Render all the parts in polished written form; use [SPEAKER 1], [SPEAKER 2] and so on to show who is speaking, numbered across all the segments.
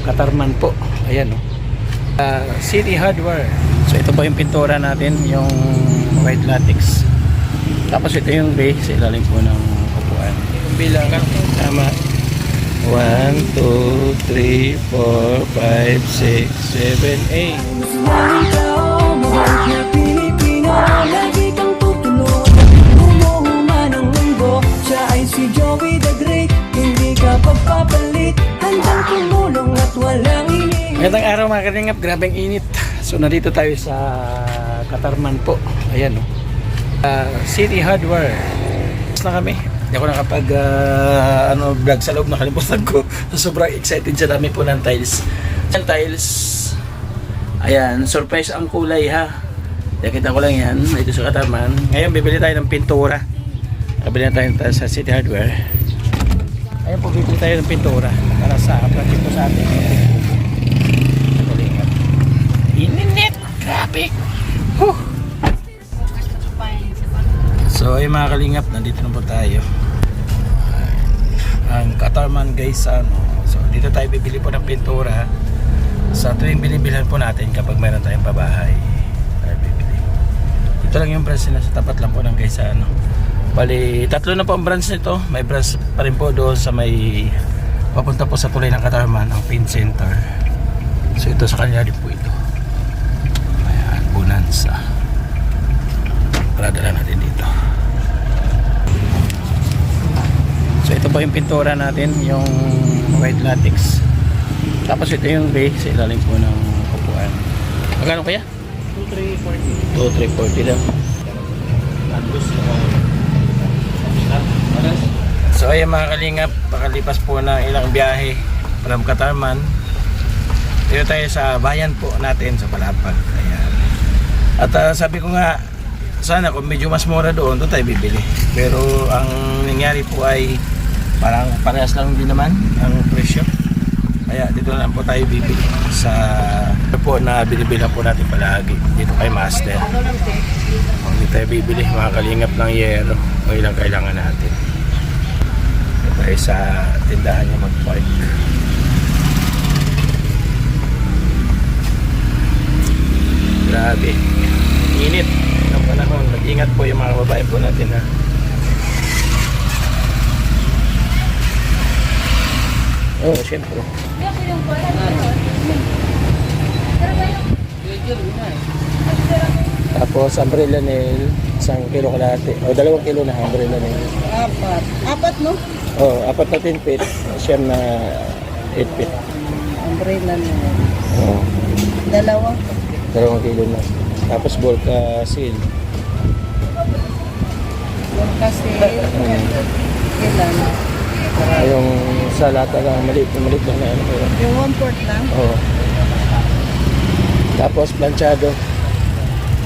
[SPEAKER 1] Katarman po. Ayan, oh. City Hardware. So ito po yung pintura natin, yung white latex. Tapos ito yung gray sa ilalim po ng upuan. Yung bilang tama. 1, 2, 3, 4, 5, 6, 7, 8. Magandang araw mga kalingap, grabeng init. So nandito tayo sa Katarman po. Ayan, oh. City Hardware. Na kami. Hindi ako nakapag vlog sa loob, nakalimutan ko. So, sobrang excited sa dami po ng tiles. Ang tiles, ayan, surprise ang kulay ha. Nakita ko lang yan dito sa Katarman. Ngayon bibili tayo ng pintura. Bibili tayo sa City Hardware. Ayan po, bibili tayo ng pintura para sa project po sa atin. Ininit! Grabe! Huh. So ay mga kalingap, nandito na po tayo. Ang Katarman guys, so dito tayo bibili po ng pintura sa tuwing binibilhan po natin kapag mayroon tayong pabahay. Tayo bibili. Ito lang yung branch na sa tapat lang po ng guys, bali, tatlo na po ang branch nito. May branch pa rin po doon sa may papunta po sa tulay ng Katarman, ang paint center. So ito sa kanila din po ito. Ayan, Bonanza. Para dala natin dito. So ito po yung pintura natin, yung white latex. Tapos ito yung gray sa ilalim po ng upuan. Magkano kaya? 2,340 lang. So ayan mga kalingap, pakalipas po ng ilang biyahe from Katarman, dito tayo sa bayan po natin sa Palapag. Ayan. At sabi ko nga, sana kung medyo mas mura doon tayo bibili. Pero ang nangyari po ay parang parehas lang din naman ang presyo. Kaya dito na lang po tayo bibili sa po na binibilhan po natin palagi dito kay Master. Dito tayo bibili mga kalingap ng yero o ilang kailangan natin. Dito tayo sa tindahan niya mag-park. Grabe, init ng panahon. Mag-ingat po yung mga babae po natin ha. Oh, syempre. Tapos umbrella nail, 1 kilo kalahati. O 2 kilo na umbrella nail.
[SPEAKER 2] Apat no?
[SPEAKER 1] Oh, 4 na 10 feet, siyam na 8 feet.
[SPEAKER 2] Umbrella nail.
[SPEAKER 1] Oh.
[SPEAKER 2] 2
[SPEAKER 1] kilo na. Tapos Volca seal.
[SPEAKER 2] Kasi ilan?
[SPEAKER 1] Yung sa lata lang, maliit lang na ano.
[SPEAKER 2] Yung 1/4 lang?
[SPEAKER 1] Oo. Tapos planchado.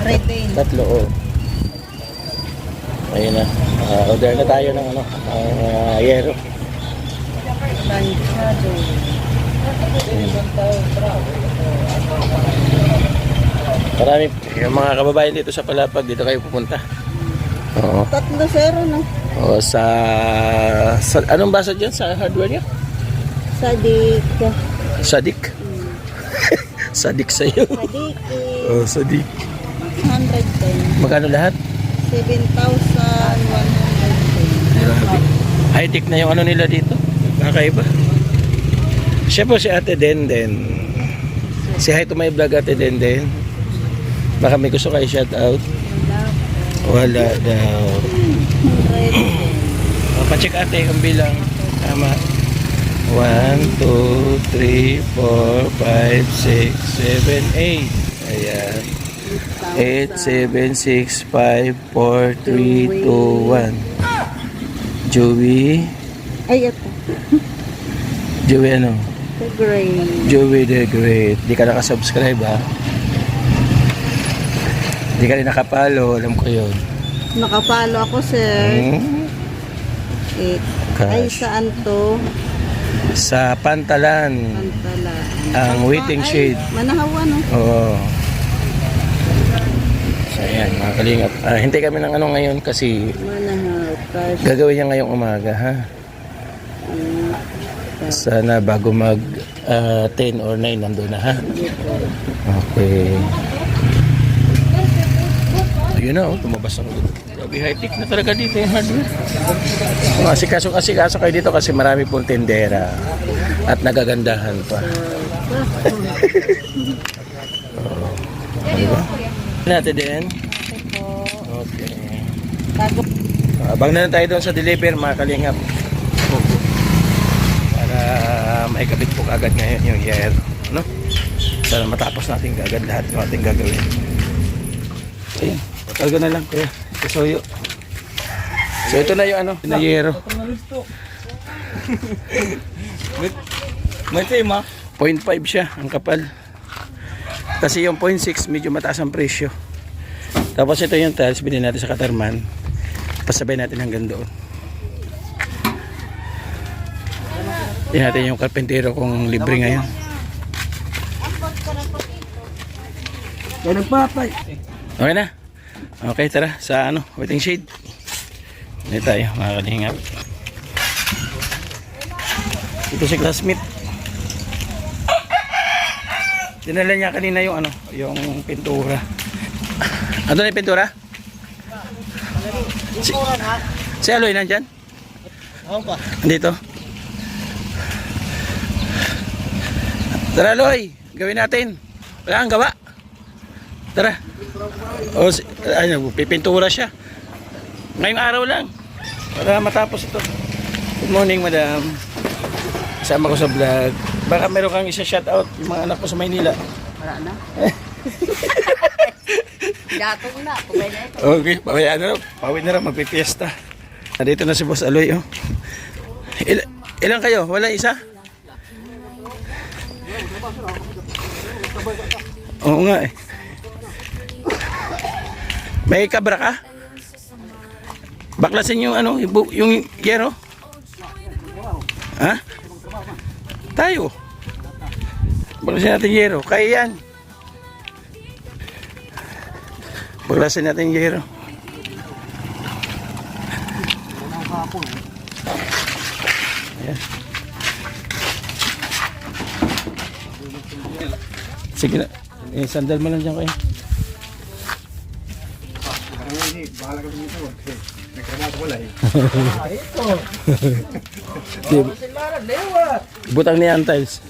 [SPEAKER 2] Retain.
[SPEAKER 1] 3, oh. Ayun na. Order na tayo ng yero.
[SPEAKER 2] Planchado.
[SPEAKER 1] Marami. Yung mga kababayan dito sa Palapag, dito kayo pupunta. Oo.
[SPEAKER 2] 3-0 no?
[SPEAKER 1] O sa anong basa dyan sa hardware niya?
[SPEAKER 2] Sadik.
[SPEAKER 1] Sadik. Sadik sa'yo.
[SPEAKER 2] Sadik.
[SPEAKER 1] Oh, sadik.
[SPEAKER 2] 110.
[SPEAKER 1] Magkano lahat?
[SPEAKER 2] 7,110.
[SPEAKER 1] Grabe. High-tech na yung ano nila dito. Kakaiba. Siya po si Ate Denden. Si hi to my vlog, Ate Denden. Baka may gusto kayo shout out. Wala daw. Pacheck ate kung bilang tama. 1, 2, 3, 4, 5, 6, 7, 8. Ayan. 8, 7, 6, 5, 4, 3, 2, 1. Joey.
[SPEAKER 2] Ay, ito.
[SPEAKER 1] Joey ano?
[SPEAKER 2] The Great.
[SPEAKER 1] Joey the Great. Di ka nakasubscribe ha? Di ka rin nakapalo, alam ko yun.
[SPEAKER 2] Nakapalo ako, sir. Ay, saan to?
[SPEAKER 1] Sa Pantalan.
[SPEAKER 2] Pantalan.
[SPEAKER 1] Ang waiting shade.
[SPEAKER 2] Manahawa, no?
[SPEAKER 1] Oo. So, ayan, mga kalingap. Hintay kami ng ano ngayon kasi
[SPEAKER 2] Manahaw.
[SPEAKER 1] gagawin niya ngayong umaga, ha? Sana bago mag 10 or 9 nandun na ha. Okay. Ayun na, tumabas ang grabe, high-tech na talaga dito yung hardware. Asikaso kayo dito kasi marami pong tendera at nagagandahan pa. Diba? Natin din. Okay. Abang na lang tayo doon sa deliver mga kalingap. Para maikabit po agad ngayon yung year. No? Sana matapos natin agad lahat ng ating gagawin. Ayan. Patalga na lang kuya. Kasuyo. So ito na yung ano, pinayero.
[SPEAKER 3] May tema.
[SPEAKER 1] 0.5 siya ang kapal. Kasi yung 0.6 medyo mataas ang presyo. Tapos ito yung tiles bilhin natin sa Katarman. Pasabay natin hanggang doon. Tingnan natin yung karpentero kung libre ngayon.
[SPEAKER 3] Kaya nagpapay.
[SPEAKER 1] Okay na? Okay, tara sa ano, waiting shade. Dito tayo, mga kalingap. Ito si classmate. Dinala niya kanina yung ano, yung pintura. Ano na yung pintura? Si Aloy nandyan?
[SPEAKER 3] Ako pa.
[SPEAKER 1] Andito. Tara Aloy, gawin natin. Wala kang gawa. Tara. O, pipintura siya. Ngayong araw lang. Para matapos ito. Good morning, madam. Kasama ko sa vlog. Baka meron kang isa-shoutout yung mga anak ko sa Maynila.
[SPEAKER 2] Wala na. Datong na. Pumay na ito.
[SPEAKER 1] Okay, pawid na rin, magpipiesta. Nandito na si Boss Aloy, oh. Ilan kayo? Wala isa? Oo nga eh. May kabra ka? Baklasin yung ano, yung yero? Ha? Tayo. Baklasin natin yero. Kaya yan. Baklasin natin yero. Ayan. Sige na. Sandal mo lang dyan kayo.
[SPEAKER 3] Bahala ka dito. Nagtrabaho wala eh.
[SPEAKER 1] Butang niya ang tiles.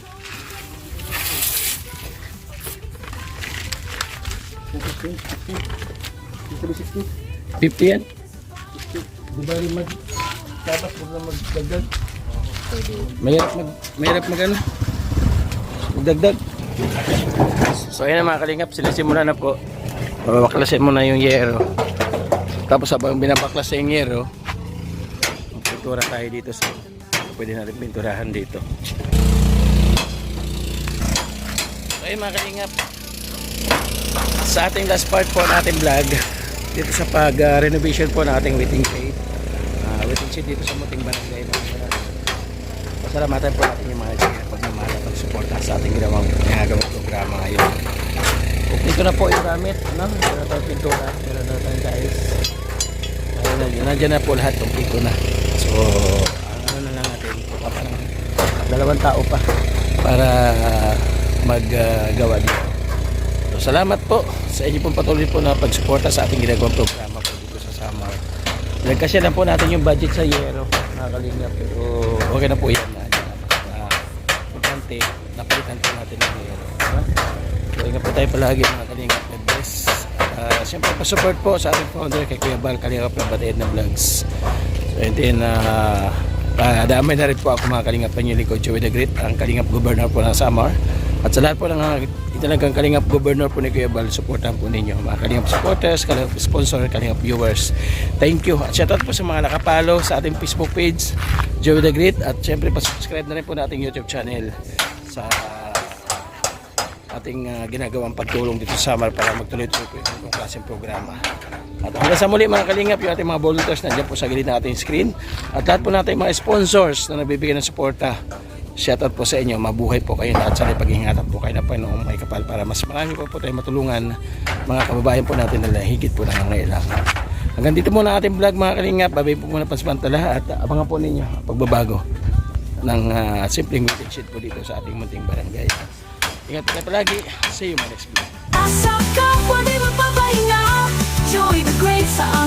[SPEAKER 1] $50 yan. Di ba rin tapos huwag na magdagdag? Mahirap mag ano? Magdagdag. So ayun na mga kalingap, sinisimula na po. Babaklasin mo na yung yero. Tapos habang binabaklas yung yero, magpintura tayo dito sa pwede natin pinturahan dito. So ayun mga kalingap, sa ating last part po natin vlog dito sa pag-renovation po ng ating waiting shade. Waiting shade dito sa Muting Barangay. Pasalamatan po natin yung mga pagmamahal at pagsuporta sa ating ginagawang programa ngayon. Dito na po yung gamit, no? Meron na tayong pintura, meron na tayong guys. Nandiyan na po lahat, kompleto na. So, ano na lang natin, parang 2 tao pa para maggawa dito. So, salamat po sa inyo pong patuloy po na pagsuporta sa ating ginagawang programa po dito sa summer. Nagkasya lang po natin yung budget sa yero, nakakalingap, pero okay na po yan. Importante, napalitan po natin ng yero. So, ingat po tayo palagi mga kalingap. God bless. Siyempre, pa-support po sa ating founder kay Kuya Bal, Kalingap ng Bataid na Vlogs. So, and then, damay na rin po ako mga kalingap ng Lingkod, Joey the Great, ang kalingap governor po ng Samar. At sa lahat po ng italagang kalingap governor po ni Kuya Bal, supportan po ninyo. Mga kalingap supporters, kalingap sponsor, kalingap viewers. Thank you. At shoutout po sa mga nakapalo sa ating Facebook page, Joey the Great. At siyempre, pa-subscribe na rin po nating YouTube channel sa ating ginagawang pagtulong dito sa Samar para magtuloy-tuloy po yung klaseng programa. At hanggang sa muli mga kalingap, yung ating mga volunteers nandiyan po sa gilid ng ating screen. At lahat po natin mga sponsors na nagbibigay ng suporta. Shoutout po sa inyo, mabuhay po kayo lahat sa pag-ingatan po kayo na Panginoong may kapal para mas marami po tayo matulungan mga kababayan po natin na higit po nangangailangan. Hanggang dito muna ating vlog mga kalingap, babay po muna pansamantala at abangan po ninyo ang pagbabago ng simpleng waiting shed po dito sa ating munting barangay. Ingat ka palagi. See you in my next vlog.
[SPEAKER 4] Nasa kapwa di magpapahinga. Joy the great sa